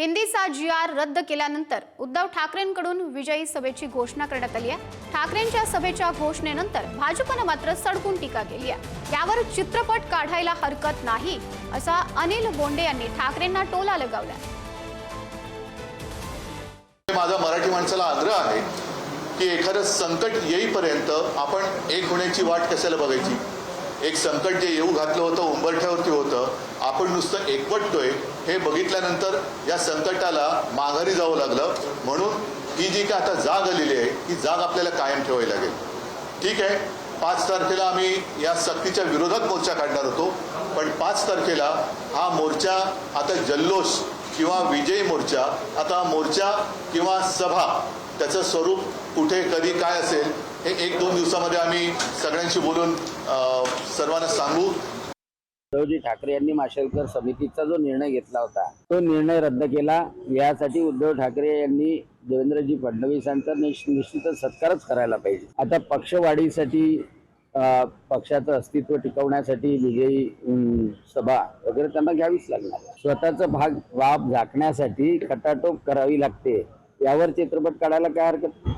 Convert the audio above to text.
हिंदीचा GR रद्द केल्यानंतर उद्धव ठाकरेंकडून विजयी सभेची घोषणा करण्यात आली आहे। ठाकरेंच्या सभेच्या घोषणेनंतर भाजपने मात्र सडकून टीका केली आहे। यावर चित्रपट काढायला हरकत नाही असा अनिल बोंडे यांनी ठाकरेंना टोला लगावला। माझा मराठी माणसाला आग्रह आहे की एखादं संकट येईपर्यंत आपण एक होण्याची वाट कशाला बघायची। एक संकट जे येऊ घातलं होतं उंबरठ्यावरती होतं, आपण नुसतं एकवटतोय हे बघितल्यानंतर या संकटाला माघारी जावं लागलं। म्हणून ही जी काय आता जाग आलेली आहे ही जाग आपल्याला कायम ठेवावी लागेल। ठीक आहे, 5 तारखेला आम्ही या सक्तीच्या विरोधात मोर्चा काढणार होतो, पण 5 तारखेला हा मोर्चा आता जल्लोष किंवा विजयी मोर्चा, आता मोर्चा किंवा सभा त्याचं स्वरूप कुठे कधी काय असेल हे 1-2 दिवसामध्ये आम्ही सगळ्यांशी बोलून सर्वांना सांगू। उद्धवजी ठाकरे यांनी माशेलकर समितीचा जो निर्णय घेतला होता तो निर्णय रद्द केला। यासाठी उद्धव ठाकरे यांनी देवेंद्रजी फडणवीसांचा निश्चितच सत्कारच करायला पाहिजे। आता पक्षवाढीसाठी पक्षाचं अस्तित्व टिकवण्यासाठी विजयी सभा वगैरे त्यांना घ्यावीच लागणार। स्वतःचा वाप झाकण्यासाठी खटाटोप करावी लागते, यावर चित्रपट काढायला काय हरकत।